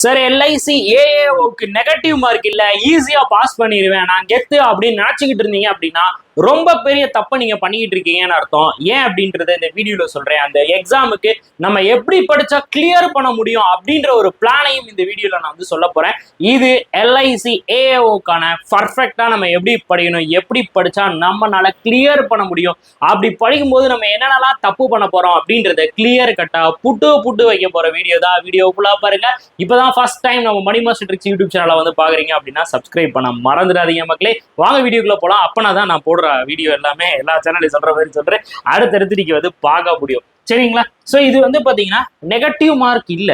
Sir LIC ஏஏஓக்கு negative mark இல்ல ஈஸியா pass பண்ணிடுவேன் நான் கெத்து அப்படின்னு நினைச்சுக்கிட்டு இருந்தீங்க அப்படின்னா ரொம்ப பெரிய தப்பை நீங்க பண்ணிக்கிட்டு இருக்கீங்கன்னு அர்த்தம். ஏன் அப்படின்றத இந்த வீடியோல சொல்றேன். அந்த எக்ஸாமுக்கு நம்ம எப்படி படிச்சா கிளியர் பண்ண முடியும் அப்படின்ற ஒரு பிளானையும் இந்த வீடியோல நான் வந்து சொல்ல போறேன். இது எல்ஐசி ஏஏஓக்கான பர்ஃபெக்டா நம்ம எப்படி படிக்கணும், எப்படி படிச்சா நம்மளால கிளியர் பண்ண முடியும், அப்படி படிக்கும்போது நம்ம என்னென்னலாம் தப்பு பண்ண போறோம் அப்படின்றத கிளியர் கட்டா புட்டு வைக்க போற வீடியோ தான். வீடியோ ஃபுல்லா பாருங்க. இப்பதான் ஃபர்ஸ்ட் டைம் நம்ம மணி மாஸ்டர் ட்ரிக்ஸ் யூடியூப் சேனலை வந்து பாக்குறீங்க அப்படின்னா சப்ஸ்கிரைப் பண்ண மறந்துடாதீங்க மக்களே. வாங்க வீடியோக்குள்ள போலாம். அப்பனா தான் நான் போடுற வீடியோ எல்லாமே எல்லா சேனலையும் சொல்ற மாதிரி சொல்றேன், அடுத்தடுத்து நீங்க வந்து பார்க்க முடியும். சரிங்களா? ஸோ இது வந்து பாத்தீங்கன்னா நெகட்டிவ் மார்க் இல்ல,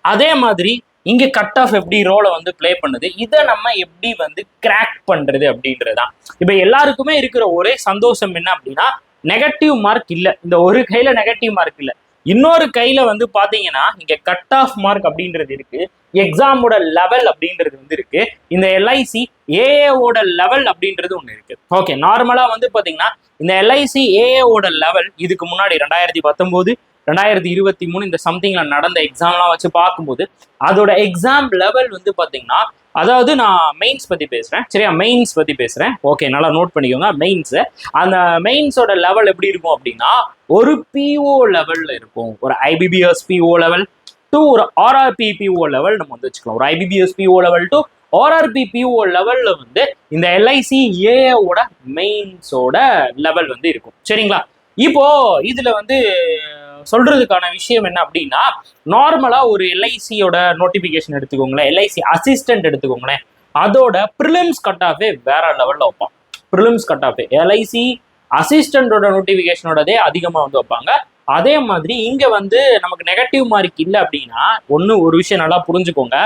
அதே மாதிரி இங்க கட் ஆஃப் எப்படி ரோலை வந்து பிளே பண்ணுது, இதை நம்ம எப்படி வந்து கிராக் பண்றது அப்படின்றதுதான். இப்ப எல்லாருக்குமே இருக்கிற ஒரே சந்தோஷம் என்ன அப்படின்னா நெகட்டிவ் மார்க் இல்ல, இந்த ஒரு கையில நெகட்டிவ் மார்க் இல்ல, இன்னொரு கையில வந்து பாத்தீங்கன்னா இங்க கட் ஆஃப் மார்க் அப்படின்றது இருக்கு, எக்ஸாமோட லெவல் அப்படின்றது வந்து இருக்கு, இந்த எல்ஐசி ஏஏஓட லெவல் அப்படின்றது ஒண்ணு இருக்கு. ஓகே, நார்மலா வந்து பாத்தீங்கன்னா இந்த எல்ஐசி ஏஏஓட லெவல் இதுக்கு முன்னாடி 2019 2023 இந்த சம்திங்ல நடந்த எக்ஸாம்லாம் வச்சு பார்க்கும்போது அதோட எக்ஸாம் லெவல் வந்து பாத்தீங்கன்னா, அதாவது நான் மெயின்ஸ் பத்தி பேசுறேன், சரியா? மெயின்ஸ் பத்தி பேசுறேன். ஓகே, நல்லா நோட் பண்ணிக்கோங்க. மெயின்ஸ், அந்த மெயின்ஸோட லெவல் எப்படி இருக்கும் அப்படின்னா ஒரு பிஓ லெவல்ல இருக்கும். ஒரு ஐபிபிஎஸ் பிஓ லெவல் டு ஒரு ஆர்ஆர்பி பிஓ லெவல் நம்ம வந்து வச்சுக்கலாம். ஒரு IBPS PO level to RRB PO லெவல்ல வந்து இந்த எல்ஐசி ஏஓட மெயின்ஸோட லெவல் வந்து இருக்கும். சரிங்களா? இப்போ இதுல வந்து சொல்றதுக்கான விஷயம் என்ன அப்படின்னா, நார்மலா ஒரு எல்ஐசியோட நோட்டிபிகேஷன் எடுத்துக்கோங்களேன், எல்ஐசி அசிஸ்டன்ட் எடுத்துக்கோங்களேன், அதோட ப்ரிலிம்ஸ் கட் ஆஃபே வேற லெவல்ல வைப்பான். ப்ரிலிம்ஸ் கட் ஆஃபே எல்ஐசி அசிஸ்டண்டோட நோட்டிபிகேஷனோடதே அதிகமா வந்து வைப்பாங்க. அதே மாதிரி இங்க வந்து நமக்கு நெகட்டிவ் மார்க் இல்லை அப்படின்னா ஒரு விஷயம் நல்லா புரிஞ்சுக்கோங்க.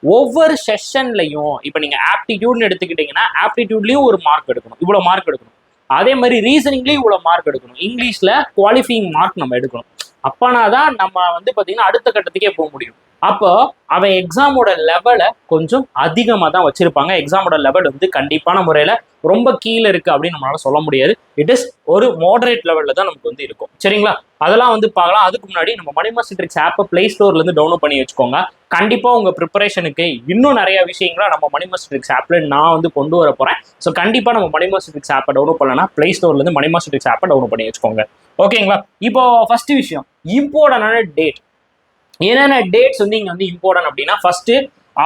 ஒவ்வொரு செஷன்லையும் இப்ப நீங்க ஆப்டிடியூட்னு எடுத்துக்கிட்டீங்கன்னா ஆப்டிடியூட்லயும் ஒரு மார்க் எடுக்கணும், இவ்வளவு மார்க் எடுக்கணும். அதே மாதிரி ரீசனிங்லயும் இவ்வளவு மார்க் எடுக்கணும். இங்கிலீஷ்ல குவாலிஃபையிங் மார்க் நம்ம எடுக்கணும். அப்பனாதான் நம்ம வந்து பாத்தீங்கன்னா அடுத்த கட்டத்துக்கே போக முடியும். அப்போ அவன் எக்ஸாமோட லெவலை கொஞ்சம் அதிகமாக தான் வச்சிருப்பாங்க. எக்ஸாமோட லெவல் வந்து கண்டிப்பான முறையில் ரொம்ப கீழே இருக்கு அப்படின்னு நம்மளால சொல்ல முடியாது. இட் இஸ் ஒரு மாடரேட் லெவலில் தான் நமக்கு வந்து இருக்கும். சரிங்களா? அதெல்லாம் வந்து பார்க்கலாம். அதுக்கு முன்னாடி நம்ம மணி மாஸ்டர் ட்ரிக்ஸ் ஆப்பை பிளே ஸ்டோர்ல இருந்து டவுன்லோட் பண்ணி வச்சுக்கோங்க. கண்டிப்பாக உங்க ப்ரிப்பரேஷனுக்கு இன்னும் நிறைய விஷயங்களை நம்ம மணி மாஸ்டர் ட்ரிக்ஸ் ஆப்ல நான் வந்து கொண்டு வர போறேன். ஸோ கண்டிப்பாக நம்ம மணி மாஸ்டர் ட்ரிக்ஸ் ஆப்பை டவுன்லோட் பண்ணலன்னா பிளே ஸ்டோர்ல இருந்து மணி மாஸ்டர் ட்ரிக்ஸ் ஆப்பை டவுன்லோட் பண்ணி வச்சுக்கோங்க. ஓகேங்களா? இப்போ ஃபர்ஸ்ட் விஷயம், இம்பார்ட்டன்டான டேட். என்னென்ன டேட்ஸ் வந்து இங்க வந்து இம்பார்ட்டன்ட் அப்படின்னா, ஃபர்ஸ்ட்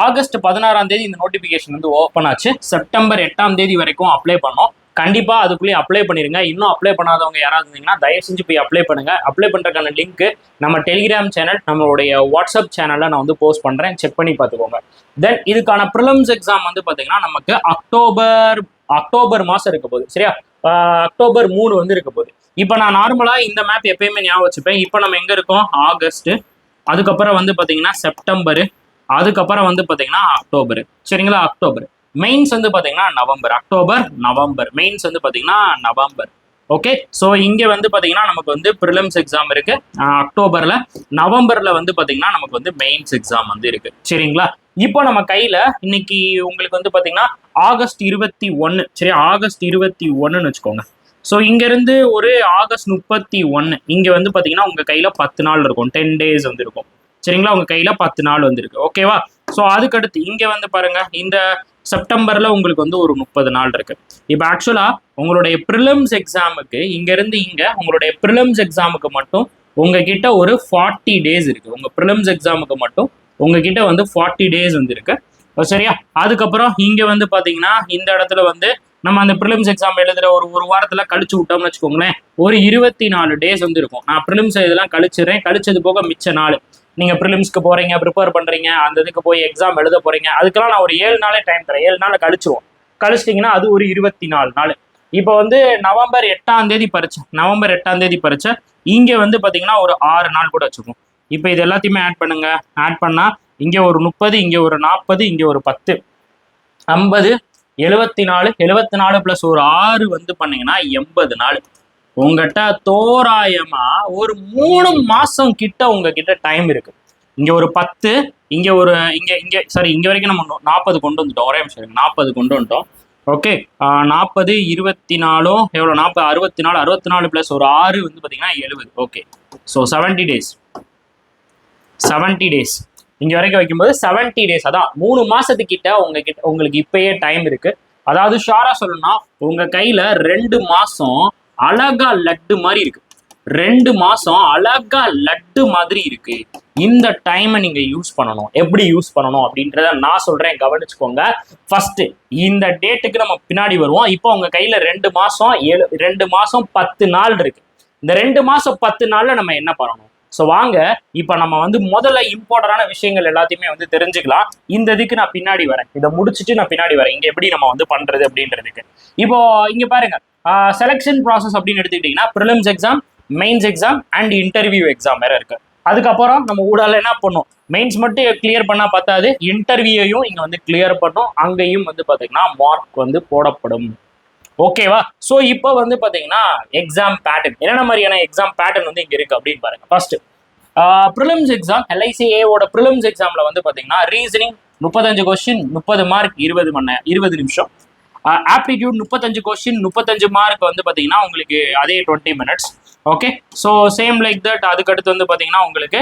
ஆகஸ்ட் 16ஆம் தேதி இந்த நோட்டிபிகேஷன் வந்து ஓப்பன் ஆச்சு. செப்டம்பர் 8ஆம் தேதி வரைக்கும் அப்ளை பண்ணோம். கண்டிப்பா அதுக்குள்ளேயே அப்ளை பண்ணிருங்க. இன்னும் அப்ளை பண்ணாதவங்க யாராவது இருந்தீங்கன்னா தயவு செஞ்சு போய் அப்ளை பண்ணுங்க. அப்ளை பண்றதுக்கான லிங்க் நம்ம டெலிகிராம் சேனல், நம்மளுடைய வாட்ஸ்அப் சேனல்ல நான் வந்து போஸ்ட் பண்றேன், செக் பண்ணி பார்த்துக்கோங்க. தென் இதுக்கான ப்ரிலிம்ஸ் எக்ஸாம் வந்து பாத்தீங்கன்னா நமக்கு அக்டோபர் மாசம் இருக்க போகுது. சரியா? அக்டோபர் 3 வந்து இருக்க போகுது. இப்போ நான் நார்மலா இந்த மேப் எப்பயுமே ஞாபகம் வச்சுப்பேன். இப்போ நம்ம எங்க இருக்கோம்? ஆகஸ்ட், அதுக்கப்புறம் வந்து பாத்தீங்கன்னா செப்டம்பர், அதுக்கப்புறம் வந்து பாத்தீங்கன்னா அக்டோபர். சரிங்களா? அக்டோபர். மெயின்ஸ் வந்து பாத்தீங்கன்னா நவம்பர். அக்டோபர் நவம்பர், மெயின்ஸ் வந்து பாத்தீங்கன்னா நவம்பர். ஓகே, ஸோ இங்க வந்து பாத்தீங்கன்னா நமக்கு வந்து ப்ரிலிம்ஸ் எக்ஸாம் இருக்கு அக்டோபர்ல. நவம்பர்ல வந்து பாத்தீங்கன்னா நமக்கு வந்து மெயின்ஸ் எக்ஸாம் வந்து இருக்கு. சரிங்களா? இப்போ நம்ம கையில இன்னைக்கு உங்களுக்கு வந்து பாத்தீங்கன்னா ஆகஸ்ட் 21. சரி, ஆகஸ்ட் 21ன்னு வச்சுக்கோங்க. ஸோ இங்க இருந்து ஒரு ஆகஸ்ட் 31 இங்க வந்து பாத்தீங்கன்னா உங்க கையில 10 நாள் இருக்கும், 10 days வந்து இருக்கும். சரிங்களா? உங்க கையில 10 நாள் வந்து இருக்கு. ஓகேவா? ஸோ அதுக்கடுத்து இங்க வந்து பாருங்க, இந்த செப்டம்பர்ல உங்களுக்கு வந்து ஒரு 30 நாள் இருக்கு. இப்போ ஆக்சுவலா உங்களுடைய ப்ரிலிம்ஸ் எக்ஸாமுக்கு இங்க இருந்து இங்க உங்களுடைய ப்ரிலிம்ஸ் எக்ஸாமுக்கு மட்டும் உங்ககிட்ட ஒரு 40 days இருக்கு. உங்க ப்ரிலிம்ஸ் எக்ஸாமுக்கு மட்டும் உங்ககிட்ட வந்து 40 days வந்து இருக்கு. சரியா? அதுக்கப்புறம் இங்க வந்து பாத்தீங்கன்னா இந்த இடத்துல வந்து நம்ம அந்த ப்ரிலிம்ஸ் எக்ஸாம் எழுதுற ஒரு வாரத்துல கழிச்சு விட்டோம்னு வச்சுக்கோங்களேன், ஒரு 24 days வந்து இருக்கும். நான் ப்ரிலிம்ஸ் இதெல்லாம் கழிச்சிடுறேன். கழிச்சது போக மிச்ச நாள் நீங்க ப்ரிலிம்ஸ்க்கு போறீங்க, ப்ரிப்பேர் பண்றீங்க, அந்த இதுக்கு போய் எக்ஸாம் எழுத போறீங்க, அதுக்கெல்லாம் நான் ஒரு 7 நாளே டைம் தரேன். 7 நாள் கழிச்சுவோம். கழிச்சிட்டிங்கன்னா அது ஒரு 24 நாள். இப்போ வந்து நவம்பர் 8ஆம் தேதி பரீட்சை, நவம்பர் 8ஆம் தேதி பரீட்சை. இங்க வந்து பாத்தீங்கன்னா ஒரு 6 நாள் கூட வச்சுக்கோம். இப்போ இது எல்லாத்தையுமே ஆட் பண்ணுங்க. ஆட் பண்ணா இங்க ஒரு 30, இங்க ஒரு 40, இங்க ஒரு 10, 50, 74, 74 பிளஸ் ஒரு 6 வந்து பண்ணீங்கன்னா 80 நாள். உங்ககிட்ட தோராயமா ஒரு 3 மாசம் கிட்ட உங்ககிட்ட டைம் இருக்கு. இங்க ஒரு 10, இங்க ஒரு இங்க சாரி, இங்க வரைக்கும் நம்ம 40 கொண்டு வந்துட்டோம். ஒரே நிமிஷம், 40 கொண்டு வந்துட்டோம். ஓகே, 40, 24 எவ்வளோ? 40, 64, 64 பிளஸ் ஒரு 6 வந்து பாத்தீங்கன்னா 70. Okay, so 70 days. இங்க வரைக்கும் வைக்கும்போது 70 days, அதான் 3 மாசத்துக்கிட்ட உங்களுக்கு இப்பயே டைம் இருக்கு. அதாவது ஷாரா சொல்லணும்னா உங்க கையில 2 மாசம் அழகா லட்டு மாதிரி இருக்கு. 2 மாசம் அழகா லட்டு மாதிரி இருக்கு. இந்த டைமை நீங்க யூஸ் பண்ணணும். எப்படி யூஸ் பண்ணணும் அப்படின்றத நான் சொல்றேன், கவனிச்சுக்கோங்க. ஃபர்ஸ்ட் இந்த டேட்டுக்கு நம்ம பின்னாடி வருவோம். இப்போ உங்க கையில 2 மாசம் 10 நாள் இருக்கு. இந்த 2 மாசம் 10 நாள்ல நம்ம என்ன பண்ணணும்? ஸோ வாங்க இப்ப நம்ம வந்து முதல்ல இம்பார்ட்டன்டான விஷயங்கள் எல்லாத்தையுமே வந்து தெரிஞ்சுக்கலாம். இந்த இதுக்கு நான் பின்னாடி வரேன், இதை முடிச்சுட்டு நான் பின்னாடி வரேன் இங்க எப்படி நம்ம வந்து பண்றது அப்படின்றதுக்கு. இப்போ இங்க பாருங்க, செலெக்ஷன் ப்ராசஸ் அப்படின்னு எடுத்துக்கிட்டீங்கன்னா prelims exam, mains exam and interview exam வேற இருக்கு. அதுக்கப்புறம் நம்ம ஊடால என்ன பண்ணும், மெயின்ஸ் மட்டும் கிளியர் பண்ணா பார்த்தாது, இன்டர்வியூவையும் இங்க வந்து கிளியர் பண்ணும். அங்கேயும் வந்து பாத்தீங்கன்னா மார்க் வந்து போடப்படும். ஓகேவா? ஸோ இப்போ வந்து பாத்தீங்கன்னா எக்ஸாம் பேட்டர்ன் என்னென்ன மாதிரியான எக்ஸாம் பேட்டர்ன் வந்து இங்க இருக்கு அப்படின்னு பாருங்க. ஃபர்ஸ்ட் ப்ரிலிம்ஸ் எக்ஸாம், LICAவோட ப்ரிலிம்ஸ் எக்ஸாம்ல வந்து பாத்தீங்கன்னா ரீசனிங் 35 கொஸ்டின் 30 மார்க் 20 நிமிஷம். ஆப்டிடியூட் 35 கொஸ்டின் 35 மார்க் வந்து பாத்தீங்கன்னா உங்களுக்கு அதே 20 minutes. Okay, so same like that. அதுக்கடுத்து வந்து பாத்தீங்கன்னா உங்களுக்கு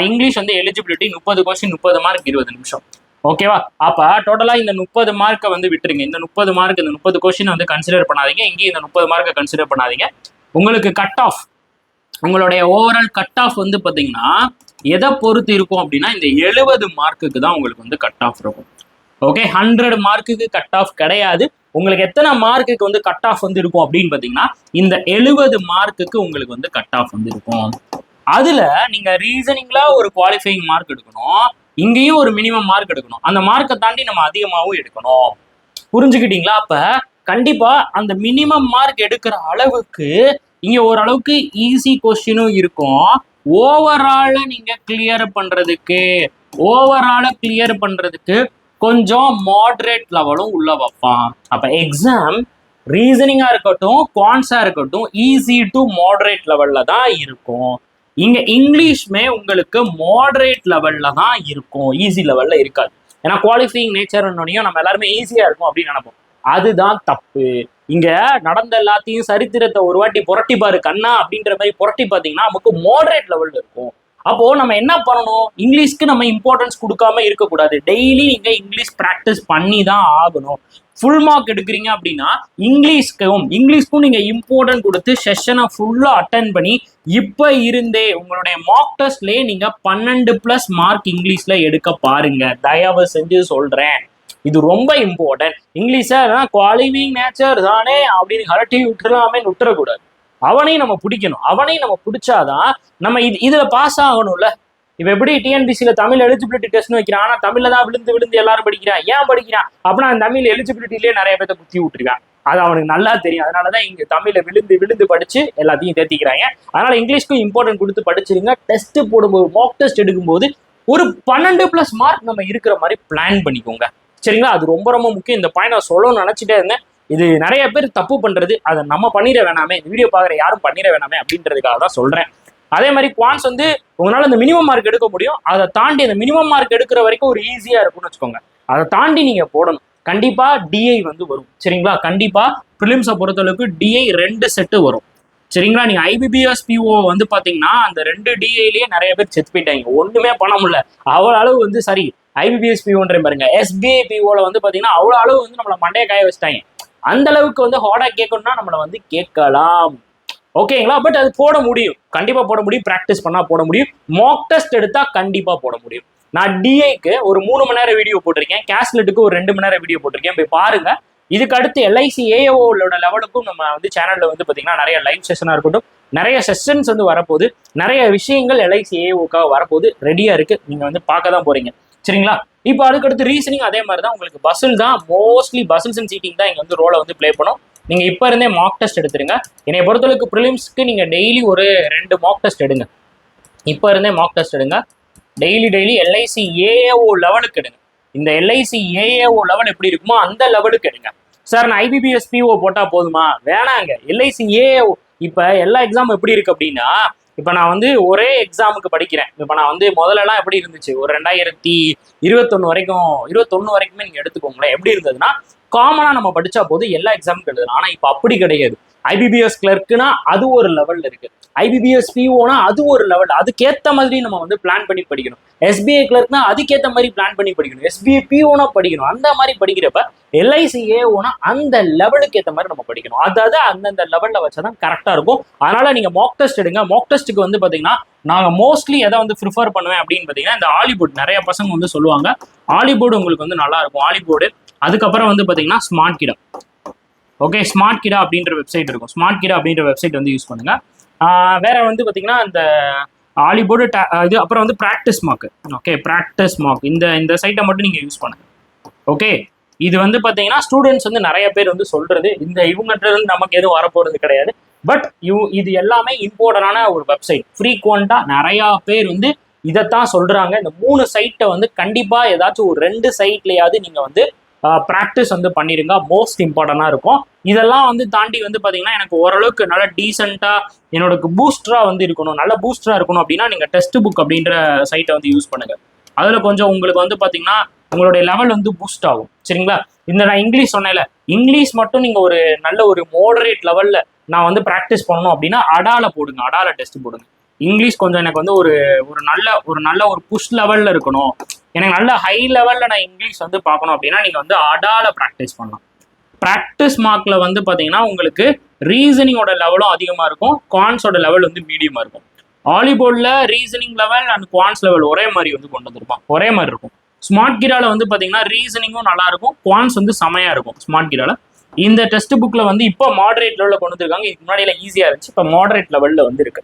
இங்கிலீஷ் வந்து எலிஜிபிலிட்டி 30 கொஸ்டின் 30 மார்க் 20 நிமிஷம். ஓகேவா? அப்ப டோட்டலா இந்த 30 மார்க்கை வந்து விட்டுருங்க. இந்த 30 மார்க், இந்த 30 கொஸ்டின் வந்து கன்சிடர் பண்ணாதீங்க. இங்கேயும் இந்த 30 மார்க்கை கன்சிடர் பண்ணாதீங்க. உங்களுக்கு கட் ஆஃப், உங்களுடைய ஓவரால் கட் ஆஃப் வந்து பாத்தீங்கன்னா எதை பொறுத்து இருக்கும் அப்படின்னா இந்த 70 மார்க்குக்கு தான் உங்களுக்கு வந்து கட் ஆஃப் இருக்கும். ஓகே, 100 மார்க்குக்கு கட் ஆஃப் கிடையாது. உங்களுக்கு எத்தனை மார்க்குக்கு வந்து கட் ஆஃப் வந்து இருக்கும் அப்படின்னு பாத்தீங்கன்னா இந்த 70 மார்க்குக்கு உங்களுக்கு வந்து கட் ஆஃப் வந்து இருக்கும். அதுல நீங்க ரீசனிங்ல ஒரு குவாலிஃபைங் மார்க் எடுக்கணும், இங்கேயும் ஒரு மினிமம் மார்க் எடுக்கணும். அந்த மார்க்கை தாண்டி நம்ம அதிகமாகவும் எடுக்கணும். புரிஞ்சுக்கிட்டீங்களா? அப்ப கண்டிப்பா அந்த மினிமம் மார்க் எடுக்கிற அளவுக்கு இங்க ஓரளவுக்கு ஈஸி கொஸ்டினும் இருக்கும். ஓவரால நீங்க கிளியர் பண்றதுக்கு கொஞ்சம் மாடரேட் லெவலும் உள்ள வைப்பான். அப்ப எக்ஸாம் ரீசனிங்கா இருக்கட்டும், குவான்ஸா இருக்கட்டும், ஈஸி டு மாடரேட் லெவல்ல தான் இருக்கும். இங்க இங்கிலீஷ்மே உங்களுக்கு மாடரேட் லெவல்ல தான் இருக்கும், ஈஸி லெவல்ல இருக்காது. ஏன்னா குவாலிஃபைங் நேச்சர்னோடையும் நம்ம எல்லாருமே ஈஸியா இருக்கும் அப்படின்னு நினைப்போம். அதுதான் தப்பு. இங்க நடந்த எல்லாத்தையும் சரித்திரத்தை ஒரு வாட்டி புரட்டி பாரு கண்ணா அப்படின்ற மாதிரி புரட்டி பார்த்தீங்கன்னா நமக்கு மாடரேட் லெவல்ல இருக்கும். அப்போ நம்ம என்ன பண்ணணும், இங்கிலீஷ்க்கு நம்ம இம்பார்ட்டன்ஸ் கொடுக்காம இருக்கக்கூடாது. டெய்லி நீங்க இங்கிலீஷ் ப்ராக்டிஸ் பண்ணி தான் ஆகணும். ஃபுல் மார்க் எடுக்கிறீங்க அப்படின்னா இங்கிலீஷ்க்கும் நீங்க இம்பார்ட்டன்ட் கொடுத்து செஷனை ஃபுல்லா அட்டென்ட் பண்ணி இப்ப இருந்தே உங்களுடைய மார்க் டெஸ்ட்லயே நீங்க 12+ மார்க் இங்கிலீஷ்ல எடுக்க பாருங்க. தயவு செஞ்சு சொல்றேன், இது ரொம்ப இம்பார்ட்டன்ட். இங்கிலீஷை குவாலிஃபைங் நேச்சர் தானே அப்படின்னு கரெக்டி விட்டுறக்கூடாது. அவனையும் நம்ம பிடிக்கணும். அவனையும் நம்ம பிடிச்சாதான் நம்ம இதுல பாஸ் ஆகணும்ல. இப்ப எப்படி டிஎன்பிசியில தமிழ் எலிஜிபிலிட்டி டெஸ்ட்னு வைக்கிறான், ஆனா தமிழ்ல தான் விழுந்து எல்லாரும் படிக்கிறான். ஏன் படிக்கிறான் அப்படின்னா தமிழ் எலிஜிபிலிட்டிலேயே நிறைய பேர்த்த குத்தி விட்டுருக்கான். அது அவனுக்கு நல்லா தெரியும். அதனாலதான் இங்க தமிழை விழுந்து படிச்சு எல்லாத்தையும் தேத்திக்கிறாங்க. அதனால இங்கிலீஷ்க்கும் இம்பார்ட்டன்ட் கொடுத்து படிச்சிருங்க. டெஸ்ட் போடும்போது, மார்க் டெஸ்ட் எடுக்கும்போது ஒரு 12+ மார்க் நம்ம இருக்கிற மாதிரி பிளான் பண்ணிக்கோங்க. சரிங்களா? அது ரொம்ப ரொம்ப முக்கியம். இந்த பாயிண்ட் நான் சொல்லணும்னு நினைச்சிட்டே இருந்தேன். இது நிறைய பேர் தப்பு பண்றது, அதை நம்ம பண்ணிட வேணாமே, இந்த வீடியோ பாக்குற யாரும் பண்ணிட வேணாமே அப்படின்றதுக்காக தான் சொல்றேன். அதே மாதிரி குவான்ஸ் வந்து உங்களால இந்த மினிமம் மார்க் எடுக்க முடியும். அதை தாண்டி அந்த மினிமம் மார்க் எடுக்கிற வரைக்கும் ஒரு ஈஸியா இருக்கும்னு வச்சுக்கோங்க. அதை தாண்டி நீங்க போடணும். கண்டிப்பா டிஐ வந்து வரும். சரிங்களா? கண்டிப்பா ப்ரிலிம்ஸை பொறுத்தளவுக்கு டிஐ 2 செட்டு வரும். சரிங்களா? நீங்க IBPS PO வந்து பாத்தீங்கன்னா அந்த 2 டிஐலயே நிறைய பேர் செத்து போயிட்டாங்க. ஒண்ணுமே பண்ண முடியல. அவ்வளவு அளவு வந்து சரி IBPS POன்ற பாருங்க, SBI POல வந்து பாத்தீங்கன்னா அவ்வளவு அளவு வந்து நம்மள மண்டைய காய வச்சுட்டாங்க. அந்த அளவுக்கு வந்து ஹார்டா கேட்கணும்னா நம்மளை வந்து கேட்கலாம். ஓகேங்களா? பட் அது போட முடியும், கண்டிப்பா போட முடியும். பிராக்டிஸ் பண்ணா போட முடியும். மார்க் டெஸ்ட் எடுத்தா கண்டிப்பா போட முடியும். நான் டிஐக்கு ஒரு 3 மணி நேரம் வீடியோ போட்டிருக்கேன், கேஸ்லெட்டுக்கு ஒரு 2 மணி நேரம் வீடியோ போட்டிருக்கேன், போய் பாருங்க. இதுக்கு அடுத்து LICAOட லெவலுக்கும் நம்ம வந்து சேனல்ல வந்து பாத்தீங்கன்னா நிறைய லைவ் செஷனா இருக்கட்டும், நிறைய செஷன்ஸ் வந்து வரப்போகுது, நிறைய விஷயங்கள் LICAOக்காக வரப்போகுது, ரெடியா இருக்கு. நீங்க வந்து பார்க்க தான் போறீங்க. சரிங்களா? இப்போ அதுக்கடுத்து ரீசனிங் அதே மாதிரி தான். உங்களுக்கு பசில் தான், மோஸ்ட்லி பசில்ஸ் அண்ட் சீட்டிங் தான் இங்க வந்து ரோலை வந்து பிளே பண்ணும். நீங்க இப்ப இருந்தே மார்க் டெஸ்ட் எடுத்துருங்க. என்னை பொறுத்தளவுக்கு ப்ரிலிம்ஸ்க்கு நீங்க டெய்லி ஒரு 2 மார்க் டெஸ்ட் எடுங்க. இப்ப இருந்தே மார்க் டெஸ்ட் எடுங்க. டெய்லி LICAO லெவலுக்கு எடுங்க. இந்த LICAO லெவல் எப்படி இருக்குமோ அந்த லெவலுக்கு எடுங்க. சார் நான் IBPS PO போட்டா போதுமா? வேணாங்க. LICAO இப்ப எல்லா எக்ஸாம் எப்படி இருக்கு அப்படின்னா, இப்ப நான் வந்து ஒரே எக்ஸாமுக்கு படிக்கிறேன். இப்ப நான் வந்து முதல்லலாம் எப்படி இருந்துச்சு, ஒரு 2021 வரைக்குமே நீங்க எடுத்துக்கோங்களேன். எப்படி இருந்ததுன்னா காமனா நம்ம படிச்சா போது எல்லா எக்ஸாமுக்கு எழுதலாம். ஆனா இப்ப அப்படி கிடையாது. IBPS கிளர்க்குனா அது ஒரு லெவல்ல இருக்கு, ஐபிபிஎஸ் பிஓனா அது ஒரு லெவல், அதுக்கேற்ற மாதிரி நம்ம வந்து பிளான் பண்ணி படிக்கணும். எஸ்பிஐ கிளர்க்னா அதுக்கேற்ற மாதிரி பிளான் பண்ணி படிக்கணும். எஸ்பிஐ பிஓனா படிக்கணும். அந்த மாதிரி படிக்கிறப்ப எல்ஐசி ஏஓனா அந்த லெவலுக்கு ஏற்ற மாதிரி நம்ம படிக்கணும். அதாவது அந்தந்த லெவலில் வச்சாதான் கரெக்டாக இருக்கும். அதனால நீங்க மாக் டெஸ்ட் எடுங்க. மாக் டெஸ்ட்டுக்கு வந்து பார்த்தீங்கன்னா நாங்கள் மோஸ்ட்லி எதை வந்து ப்ரிஃபர் பண்ணுவேன் அப்படின்னு பார்த்தீங்கன்னா இந்த ஆலிபோர்ட். நிறைய பசங்க வந்து சொல்லுவாங்க ஆலிபோர்டு உங்களுக்கு வந்து நல்லா இருக்கும். ஆலிபோர்டு, அதுக்கப்புறம் வந்து பார்த்தீங்கன்னா ஸ்மார்ட் கிடா. ஓகே, ஸ்மார்ட் கிடா அப்படின்ற வெப்சைட் இருக்கும். ஸ்மார்ட் கிடா அப்படின்ற வெப்சைட் வந்து யூஸ் பண்ணுங்க. வேற வந்து பார்த்தீங்கன்னா இந்த ஆலிபோர்டு இது, அப்புறம் வந்து practice mark. Okay, practice mark இந்த சைட்டை மட்டும் நீங்கள் யூஸ் பண்ணுங்க. ஓகே, இது வந்து பார்த்தீங்கன்னா ஸ்டூடெண்ட்ஸ் வந்து நிறைய பேர் வந்து சொல்றது, இந்த இவங்ககிட்ட இருந்து நமக்கு எதுவும் வரப்போறது கிடையாது. பட் இது எல்லாமே இம்பார்ட்டன்டான ஒரு வெப்சைட். ஃப்ரீக்வெண்ட்டாக நிறையா பேர் வந்து இதைத்தான் சொல்றாங்க. இந்த 3 சைட்டை வந்து கண்டிப்பாக ஏதாச்சும் ஒரு 2 சைட்லையாவது நீங்கள் வந்து ப்ராக்டிஸ் வந்து பண்ணிருங்க. மோஸ்ட் இம்பார்ட்டண்டாக இருக்கும். இதெல்லாம் வந்து தாண்டி வந்து பார்த்தீங்கன்னா எனக்கு ஓரளவுக்கு நல்லா டீசெண்டாக என்னோட பூஸ்டராக வந்து இருக்கணும், நல்ல பூஸ்டராக இருக்கணும் அப்படின்னா நீங்கள் டெஸ்ட் புக் அப்படின்ற சைட்டை வந்து யூஸ் பண்ணுங்க. அதில் கொஞ்சம் உங்களுக்கு வந்து பார்த்தீங்கன்னா உங்களுடைய லெவல் வந்து பூஸ்ட் ஆகும். சரிங்களா? இந்த நான் இங்கிலீஷ் சொன்னேன்ல, இங்கிலீஷ் மட்டும் நீங்கள் ஒரு நல்ல ஒரு மோடரேட் லெவலில் நான் வந்து ப்ராக்டிஸ் பண்ணணும் அப்படின்னா அடால போடுங்க, அடால டெஸ்ட் போடுங்க. இங்கிலீஷ் கொஞ்சம் எனக்கு வந்து ஒரு நல்ல ஒரு புஷ் லெவலில் இருக்கணும், எனக்கு நல்ல ஹை லெவலில் நான் இங்கிலீஷ் வந்து பார்க்கணும் அப்படின்னா நீங்கள் வந்து அடால ப்ராக்டிஸ் பண்ணலாம். ப்ராக்டிஸ் மார்க்கில் வந்து பார்த்தீங்கன்னா உங்களுக்கு ரீசனிங்கோட லெவலும் அதிகமாக இருக்கும், குவான்ஸோட லெவல் வந்து மீடியமாக இருக்கும். ஆலிபோர்டில் reasoning level and quants level ஒரே மாதிரி வந்து கொண்டு வந்திருப்பான், ஒரே மாதிரி இருக்கும். ஸ்மார்ட் கிரால வந்து பார்த்தீங்கன்னா ரீசனிங்கும் நல்லா இருக்கும், குவான்ஸ் வந்து செமையாக இருக்கும் ஸ்மார்ட் கிரால. இந்த டெஸ்ட் புக்கில் வந்து இப்போ மாடரேட் லெவலில் கொண்டு வந்திருக்காங்க. இதுக்கு முன்னாடியில ஈஸியாக இருந்துச்சு, இப்போ மாடரேட் லெவலில் வந்து இருக்கு.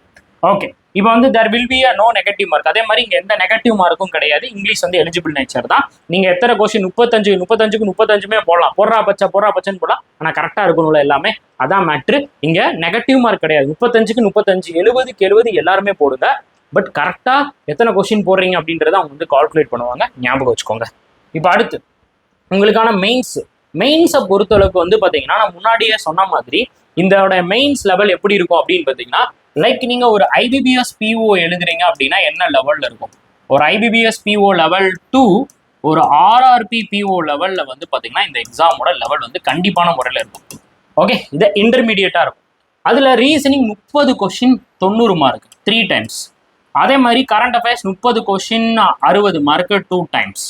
ஓகே, இப்போ வந்து there will be a no negative mark. அதே மாதிரி இங்கே எந்த நெகட்டிவ் மார்க்கும் கிடையாது. இங்கிலீஷ் வந்து எலிஜிபிள் நேச்சர் தான். நீங்கள் எத்தனை கொஸ்டின் 35 போடலாம், போடுறா பச்சைன்னு போடலாம். ஆனால் கரெக்டாக இருக்கணும்ல எல்லாமே, அதான் மேட்ரு. இங்கே நெகட்டிவ் மார்க் கிடையாது. 35க்கு 35, 70க்கு 70 எல்லாருமே போடுங்க. பட் கரெக்டாக எத்தனை கொஸ்டின் போடுறீங்க அப்படின்றத அவங்க வந்து கால்குலேட் பண்ணுவாங்க, ஞாபகம் வச்சுக்கோங்க. இப்போ அடுத்து உங்களுக்கான மெயின்ஸை பொறுத்தளவுக்கு வந்து பார்த்தீங்கன்னா நான் முன்னாடியே சொன்ன மாதிரி இதோட மெயின்ஸ் லெவல் எப்படி இருக்கும் அப்படின்னு பார்த்தீங்கன்னா, லைக் நீங்க ஒரு ஐபிபிஎஸ் பிஓ எழுதுறீங்க அப்படின்னா என்ன லெவல்ல இருக்கும்? ஒரு ஐபிபிஎஸ் பிஓ லெவல் 2 ஒரு ஆர்ஆர்பி பிஓ லெவல்ல வந்து பாத்தீங்கன்னா இந்த எக்ஸாமோட லெவல் வந்து கண்டிப்பான முறையில் இருக்கும். ஓகே, இது இன்டர்மீடியட்டா இருக்கும். அதுல ரீசனிங் 30 கொஸ்டின் 90 மார்க் 3 டைம்ஸ். அதே மாதிரி current affairs 30 question 60 mark 2 times.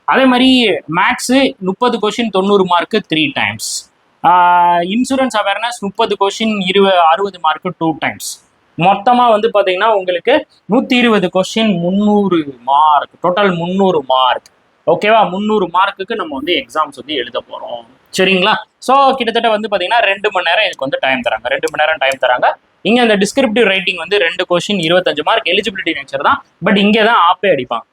அதே மாதிரி maths 30 question 90 mark 3 times. Insurance awareness 30 question 60 mark 2 times. மொத்தமாக வந்து பார்த்தீங்கன்னா உங்களுக்கு 120 கொஸ்டின் 300 மார்க், டோட்டல் 300 மார்க். ஓகேவா? 300 மார்க்குக்கு நம்ம வந்து எக்ஸாம்ஸ் வந்து எழுத போகிறோம். சரிங்களா? ஸோ கிட்டத்தட்ட வந்து பார்த்தீங்கன்னா 2 மணி நேரம் இதுக்கு வந்து டைம் தராங்க, 2 மணி நேரம் டைம் தராங்க. இங்கே அந்த டிஸ்கிரிப்டிவ் ரைட்டிங் வந்து 2 கொஸ்டின் 25 மார்க், எலிஜிபிலிட்டி நேச்சர் தான். பட் இங்கே தான் ஆப்பே அடிப்பாங்க,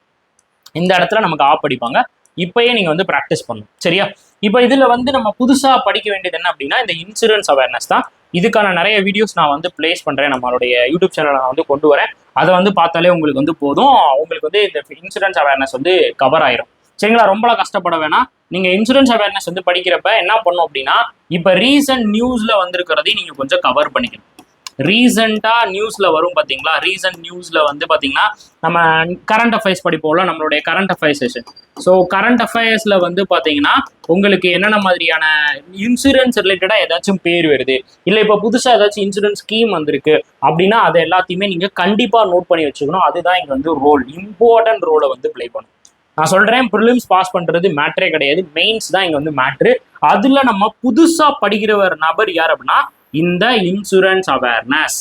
இந்த இடத்துல நமக்கு ஆப் அடிப்பாங்க. இப்பயே நீங்க வந்து ப்ராக்டிஸ் பண்ணணும். சரியா? இப்போ இதுல வந்து நம்ம புதுசா படிக்க வேண்டியது என்ன அப்படின்னா இந்த இன்சூரன்ஸ் அவேர்னஸ் தான். இதுக்கான நிறைய வீடியோஸ் நான் வந்து பிளேஸ் பண்றேன், நம்மளுடைய யூடியூப் சேனல் நான் வந்து கொண்டு வரேன். அதை வந்து பார்த்தாலே உங்களுக்கு வந்து போதும், உங்களுக்கு வந்து இந்த இன்சூரன்ஸ் அவேர்னஸ் வந்து கவர் ஆயிரும். சரிங்களா? ரொம்பலாம் கஷ்டப்பட வேணாம். நீங்க இன்சூரன்ஸ் அவேர்னஸ் வந்து படிக்கிறப்ப என்ன பண்ணும் அப்படின்னா, இப்ப ரீசன்ட் நியூஸ்ல வந்திருக்கிறதையும் நீங்க கொஞ்சம் கவர் பண்ணிக்கணும். ரீசெண்டா நியூஸ்ல வரும் பாத்தீங்களா, ரீசன்ட் நியூஸ்ல வந்து பாத்தீங்கன்னா நம்ம கரண்ட் அஃபேர்ஸ் படிப்போம்ல, நம்மளுடைய current affairs session. So current அஃபேர்ஸ்ல வந்து பாத்தீங்கன்னா உங்களுக்கு என்னென்ன மாதிரியான இன்சூரன்ஸ் ரிலேட்டடா ஏதாச்சும் பேர் வருது, இல்லை இப்போ புதுசா ஏதாச்சும் இன்சூரன்ஸ் ஸ்கீம் வந்திருக்கு அப்படின்னா அதை எல்லாத்தையுமே நீங்க கண்டிப்பா நோட் பண்ணி வச்சுக்கணும். அதுதான் இங்க வந்து ரோல், இம்பார்ட்டன்ட் ரோலை வந்து பிளே பண்ணும். நான் சொல்றேன், ப்ரிலிம்ஸ் பாஸ் பண்றது மேட்ரே கிடையாது, மெயின்ஸ் தான் இங்க வந்து மேட்ரு. அதுல நம்ம புதுசா படிக்கிற ஒரு நபர் யார் அப்படின்னா இந்த இன்சூரன்ஸ் அவேர்னஸ்.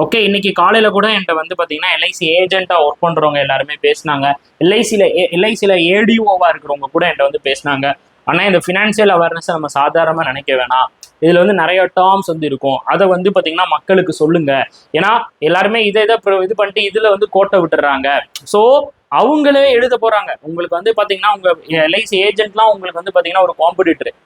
ஓகே, இன்னைக்கு காலையில கூட என்கிட்ட வந்து பாத்தீங்கன்னா எல்ஐசி ஏஜென்ட்டா ஒர்க் பண்றவங்க எல்லாருமே பேசினாங்க. எல்ஐசியில ஏடிஓவா இருக்கிறவங்க கூட என்கிட்ட வந்து பேசினாங்க. ஆனா இந்த ஃபினான்சியல் அவேர்னஸ் நம்ம சாதாரணமா நினைக்க வேணாம், இதுல வந்து நிறைய டேர்ம்ஸ் வந்து இருக்கும், அதை வந்து பாத்தீங்கன்னா மக்களுக்கு சொல்லுங்க. ஏன்னா எல்லாருமே இதை இது பண்ணிட்டு இதுல வந்து கோட்டை விட்டுறாங்க. ஸோ அவங்களே எழுத போறாங்க. உங்களுக்கு வந்து பாத்தீங்கன்னா உங்க எல்ஐசி ஏஜென்ட்லாம் உங்களுக்கு வந்து பாத்தீங்கன்னா ஒரு காம்படிட்டர்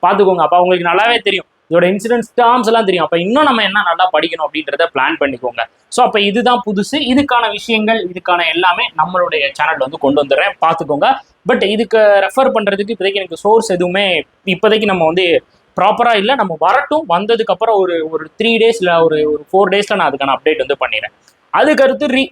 பாத்துக்கோங்க. அப்ப அவங்களுக்கு நல்லாவே தெரியும், இதோட இன்சூரன்ஸ் டேர்ம்ஸ் எல்லாம் தெரியும். அப்ப இன்னும் நம்ம என்ன நல்லா படிக்கணும் அப்படின்றத பிளான் பண்ணிக்கோங்க. ஸோ அப்ப இதுதான் புதுசு. இதுக்கான விஷயங்கள், இதுக்கான எல்லாமே நம்மளுடைய சேனல்ல வந்து கொண்டு வந்துடுறேன், பார்த்துக்கோங்க. பட் இதுக்கு ரெஃபர் பண்றதுக்கு இப்போதைக்கு எனக்கு சோர்ஸ் எதுவுமே இப்போதைக்கு நம்ம வந்து ப்ராப்பரா இல்லை. நம்ம வரட்டும், வந்ததுக்கு அப்புறம் ஒரு 3 days இல்லை ஒரு 4 daysல நான் அதுக்கான அப்டேட் வந்து பண்ணிடுறேன். அதுக்கடுத்து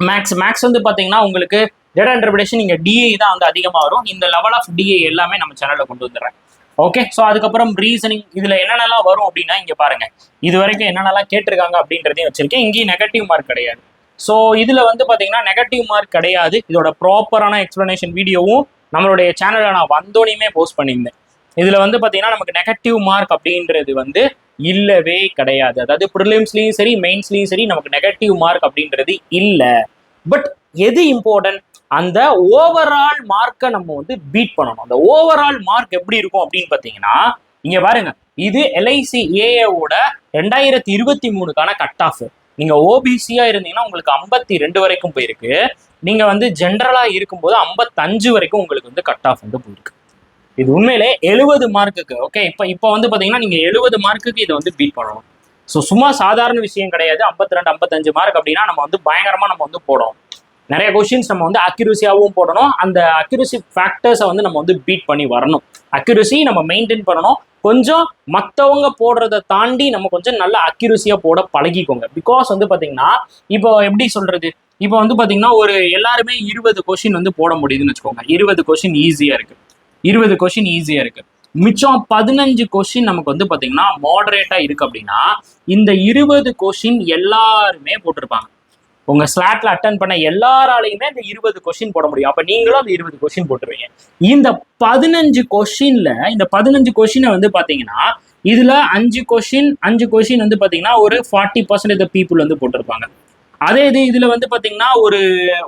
மேக்ஸ் வந்து பாத்தீங்கன்னா உங்களுக்கு டேட்டா இன்டர்பிரேஷன் இங்க டிஏ தான் வந்து அதிகமாக வரும். இந்த லெவல் ஆஃப் டிஏ எல்லாமே நம்ம சேனல்ல கொண்டு வந்துடுறேன். ஓகே, ஸோ அதுக்கப்புறம் ரீசனிங் இதுல என்னென்னலாம் வரும் அப்படின்னா இங்க பாருங்க, இது வரைக்கும் என்னென்னலாம் கேட்டிருக்காங்க அப்படின்றதையும் வச்சிருக்கேன். இங்கேயும் நெகட்டிவ் மார்க் கிடையாது. ஸோ இதுல வந்து பாத்தீங்கன்னா நெகட்டிவ் மார்க் கிடையாது. இதோட ப்ராப்பரான எக்ஸ்பிளனேஷன் வீடியோவும் நம்மளுடைய சேனல்ல நான் வந்தோனையுமே போஸ்ட் பண்ணியிருந்தேன். இதுல வந்து பாத்தீங்கன்னா நமக்கு நெகட்டிவ் மார்க் அப்படின்றது வந்து இல்லவே கிடையாது. அதாவது ப்ரிலிம்ஸ்லயும் சரி மெயின்ஸ்லயும் சரி நமக்கு நெகட்டிவ் மார்க் அப்படின்றது இல்லை. பட் எது இம்பார்ட்டன்ட், அந்த ஓவரால் மார்க்கை நம்ம வந்து பீட் பண்ணணும். அந்த ஓவரால் மார்க் எப்படி இருக்கும் அப்படின்னு பாத்தீங்கன்னா இங்க பாருங்க, இது எல்ஐசி ஏஏவோட 2023க்கான கட் ஆஃப். நீங்க ஓபிசியா இருந்தீங்கன்னா உங்களுக்கு 52 வரைக்கும் போயிருக்கு. நீங்க வந்து ஜென்ரலா இருக்கும்போது 55 வரைக்கும் உங்களுக்கு வந்து கட் ஆஃப் வந்து போயிருக்கு. இது உண்மையிலே 70 மார்க்குக்கு. ஓகே, இப்போ வந்து பாத்தீங்கன்னா நீங்க 70 மார்க்குக்கு இதை வந்து பீட் பண்ணணும். ஸோ சும்மா சாதாரண விஷயம் கிடையாது. 52 55 மார்க் அப்படின்னா நம்ம வந்து பயங்கரமா நம்ம வந்து போடணும். நிறைய கொஸ்டின்ஸ் நம்ம வந்து அக்யூரஸியாகவும் போடணும். அந்த அக்யூரஸி ஃபேக்டர்ஸை வந்து நம்ம வந்து பீட் பண்ணி வரணும். அக்யூரஸி நம்ம மெயின்டைன் பண்ணணும். கொஞ்சம் மற்றவங்க போடுறதை தாண்டி நம்ம கொஞ்சம் நல்ல அக்யூரஸியா போட பழகிக்கோங்க. பிகாஸ் வந்து பாத்தீங்கன்னா இப்போ எப்படி சொல்றது, இப்போ வந்து பாத்தீங்கன்னா ஒரு எல்லாருமே 20 கொஸ்டின் வந்து போட முடியுதுன்னு வச்சுக்கோங்க. 20 கொஸ்டின் ஈஸியா இருக்கு. 20 கொஸ்டின் ஈஸியா இருக்கு. மிச்சம் 15 கொஸ்டின் நமக்கு வந்து பாத்தீங்கன்னா மாடரேட்டா இருக்கு. அப்படின்னா இந்த 20 கொஸ்டின் எல்லாருமே போட்டிருப்பாங்க. உங்க ஸ்லாட்ல அட்டன் பண்ண எல்லாராலையுமே இந்த 20 கொஸ்டின் போட முடியும். அப்ப நீங்களும் அந்த 20 கொஸ்டின் போட்டுருவீங்க. இந்த 15 கொஸ்டின்ல இந்த 15 கொஸ்டினை வந்து பாத்தீங்கன்னா இதுல 5 கொஸ்டின் வந்து பாத்தீங்கன்னா ஒரு 40% பீப்புள் வந்து போட்டிருப்பாங்க. அதே இதுல வந்து பாத்தீங்கன்னா ஒரு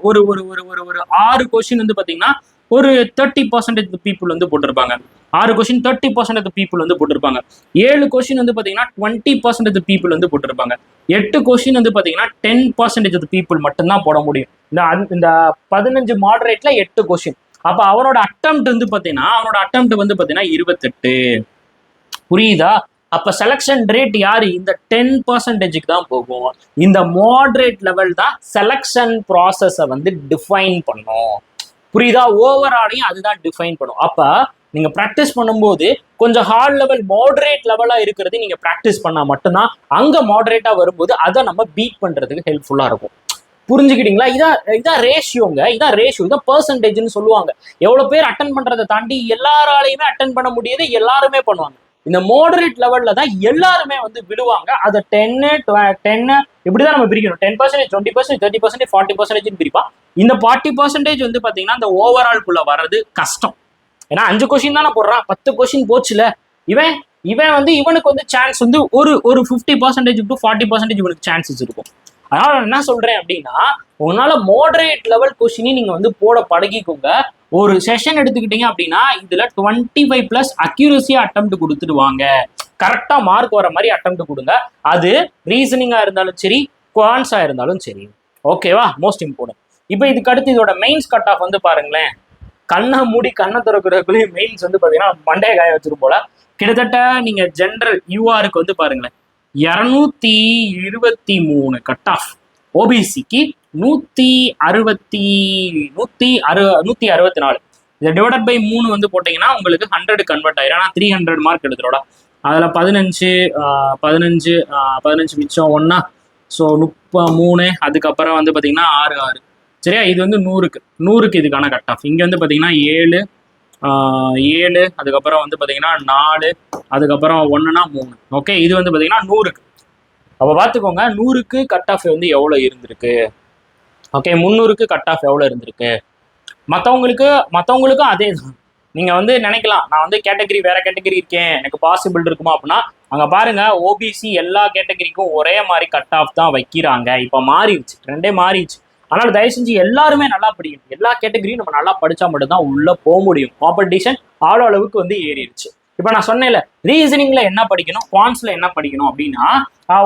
ஒரு ஒரு ஒரு ஒரு 6 கொஸ்டின் வந்து பாத்தீங்கன்னா ஒரு 30% பீப்புள் வந்து போட்டிருப்பாங்க. 6 கொஸ்டின் 30% பீப்புள் வந்து போட்டிருப்பாங்க. 7 கொஸ்டின் வந்து பாத்தீங்கன்னா 20% பீப்புள் வந்து போட்டிருப்பாங்க. 8 கொஸ்டின் வந்து பாத்தீங்கன்னா 10% பீப்புள் மட்டும்தான் போட முடியும். இந்த 15 மாடரேட்ல 8 கொஸ்டின். அப்ப அவரோட அட்டெம்ப்ட் வந்து பாத்தீங்கன்னா 28. புரியுதா? அப்ப செலக்ஷன் ரேட் யாரு? இந்த 10%க்கு தான் போகும். இந்த மாடரேட் லெவல் தான் செலக்ஷன் ப்ராசஸை வந்து டிஃபைன் பண்ணும். புரியுதா? ஓவராலையும் அதுதான் டிஃபைன் பண்ணும். அப்ப நீங்க ப்ராக்டிஸ் பண்ணும்போது கொஞ்சம் ஹார்ட் லெவல் மாடரேட் லெவலா இருக்கிறது நீங்க ப்ராக்டிஸ் பண்ணா மட்டும்தான் அங்க மாடரேட்டா வரும்போது அதை நம்ம பீட் பண்றதுக்கு ஹெல்ப்ஃபுல்லா இருக்கும். புரிஞ்சுக்கிட்டீங்களா? இதான் ரேஷியோங்க. இதான் ரேஷியோ, இதான் பெர்சன்டேஜ்னு சொல்லுவாங்க. எவ்வளவு பேர் அட்டன் பண்றதை தாண்டி எல்லாராலையுமே அட்டன் பண்ண முடியாது, எல்லாருமே பண்ணுவாங்க. இந்த மாடரேட் லெவல்ல தான் எல்லாருமே வந்து விடுவாங்க. அதை 10 இப்படிதான் நம்ம பிரிக்கணும். 10%, 20%, 30%, 40% பிரிப்பா. இந்த 40% வந்து பாத்தீங்கன்னா இந்த ஓவரால் குள்ள வர்றது கஷ்டம். ஏன்னா 5 கொஸ்டின் தானே போடுறான், 10 கொஸ்டின் போச்சுல. இவன் வந்து இவனுக்கு வந்து சான்ஸ் வந்து ஒரு 50% டு 40% இவனுக்கு சான்சஸ் இருக்கும். அதனால என்ன சொல்றேன் அப்படின்னா, உங்களால மாடரேட் லெவல் கொஸ்டினையும் நீங்க வந்து போட பழகிக்கோங்க. ஒரு செஷன் எடுத்துக்கிட்டீங்க அப்படின்னா இதுல 25+ அக்யூரஸியா அட்டெம்ப்ட் கொடுத்துடுவாங்க. கரெக்டா மார்க் வர மாதிரி அட்டெம்ப்ட் கொடுங்க. அது ரீசனிங்கா இருந்தாலும் சரி, குவான்ஸா இருந்தாலும் சரி. ஓகேவா? Most important. இப்போ இதுக்கு அடுத்து இதோட மெயின்ஸ் கட் ஆஃப் வந்து பாருங்களேன். கண்ணை மூடி கண்ணை திறக்கிறதுக்குள்ளேயும் மெயின்ஸ் வந்து பாத்தீங்கன்னா மண்டைய காய வச்சிரும் போல. கிட்டத்தட்ட நீங்க ஜென்ரல் யூஆருக்கு வந்து பாருங்களேன் 223 கட் ஆஃப். ஓபிசிக்கு 164. இதை டிவைடட் பை 3 வந்து போட்டீங்கன்னா உங்களுக்கு 100 கன்வெர்ட் ஆயிரும். ஆனால் 300 மார்க் எடுத்துரோட. அதில் 15 மிச்சம் ஒன்னா. ஸோ 33. அதுக்கப்புறம் வந்து பார்த்தீங்கன்னா 6 சரியா? இது வந்து 100க்கு இதுக்கான கட் ஆஃப். இங்கே வந்து பார்த்தீங்கன்னா 7. அதுக்கப்புறம் வந்து பார்த்தீங்கன்னா 4. அதுக்கப்புறம் 1னா 3. ஓகே, இது வந்து பார்த்தீங்கன்னா 100க்கு. அப்போ பார்த்துக்கோங்க 100க்கு கட் ஆஃப் வந்து எவ்வளோ இருந்திருக்கு. ஓகே, 300க்கு கட் ஆஃப் எவ்வளோ இருந்திருக்கு. மற்றவங்களுக்கும் அதே தான். நீங்கள் வந்து நினைக்கலாம் நான் வந்து வேற கேட்டகரி இருக்கேன், எனக்கு பாசிபிள் இருக்குமா அப்படின்னா, அங்கே பாருங்க ஓபிசி எல்லா கேட்டகரிக்கும் ஒரே மாதிரி கட் ஆஃப் தான் வைக்கிறாங்க. இப்போ மாறிடுச்சு, ட்ரெண்டே மாறிடுச்சு. அதனால தயவு செஞ்சு எல்லாருமே நல்லா படிக்கணும். எல்லா கேட்டகரியும் நம்ம நல்லா படிச்சா மட்டும்தான் உள்ள போக முடியும். காம்படிஷன் ஆளோ அளவுக்கு வந்து ஏறிடுச்சு. இப்போ நான் சொன்னேன்ல, ரீசனிங்ல என்ன படிக்கணும், குவான்ஸ்ல என்ன படிக்கணும் அப்படின்னா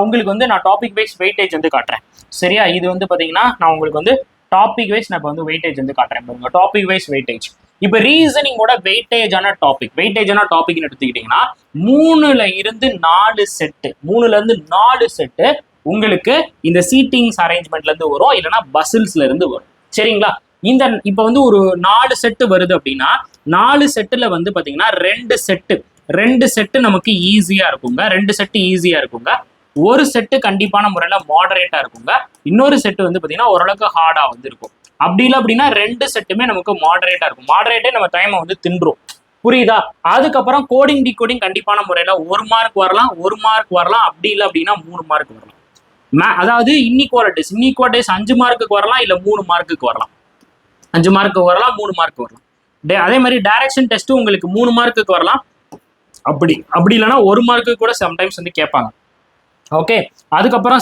உங்களுக்கு வந்து நான் டாபிக் வைஸ் வெயிட்டேஜ் வந்து காட்டுறேன். சரியா? இது வந்து பாத்தீங்கன்னா நான் உங்களுக்கு வந்து டாபிக் வைஸ் நான் இப்போ வந்து வெயிட்டேஜ் வந்து காட்டுறேன். பாருங்க, டாபிக் வைஸ் வெயிட்டேஜ். இப்போ ரீசனிங்கோட வெயிட்டேஜான டாபிக்னு எடுத்துக்கிட்டீங்கன்னா 3ல இருந்து 4 செட்டு உங்களுக்கு இந்த சீட்டிங்ஸ் அரேஞ்ச்மெண்ட்ல இருந்து வரும், இல்லைன்னா பசில்ஸ்ல இருந்து வரும். சரிங்களா? இந்த இப்போ வந்து ஒரு 4 செட்டு வருது அப்படின்னா 4 செட்டுல வந்து பாத்தீங்கன்னா 2 செட்டு நமக்கு ஈஸியா இருக்குங்க. 2 செட்டு ஈஸியா இருக்குங்க. ஒரு செட்டு கண்டிப்பான முறையில மாடரேட்டா இருக்குங்க. இன்னொரு செட்டு வந்து பாத்தீங்கன்னா ஓரளவுக்கு ஹார்டா வந்து இருக்கும். அப்படி இல்லை அப்படின்னா 2 செட்டுமே நமக்கு மாடரேட்டா இருக்கும். மாடரேட்டே நம்ம டைமை வந்து தின்றும். புரியுதா? அதுக்கப்புறம் கோடிங் டிகோடிங் கண்டிப்பான முறையில 1 மார்க் வரலாம், 1 மார்க் வரலாம், அப்படி இல்லை அப்படின்னா 3 மார்க் வரலாம். அதாவது இன்இக்வாலிட்டிஸ் 5 மார்க்குக்கு வரலாம், இல்ல 3 மார்க்குக்கு வரலாம். 5 மார்க்கு வரலாம், 3 மார்க் வரலாம். அதே மாதிரி டைரக்ஷன் டெஸ்ட் உங்களுக்கு 3 மார்க்குக்கு வரலாம், அப்படி இல்லைன்னா 1 மார்க்கு கூட சம்டைம்ஸ் வந்து கேட்பாங்க. ஓகே, அதுக்கப்புறம்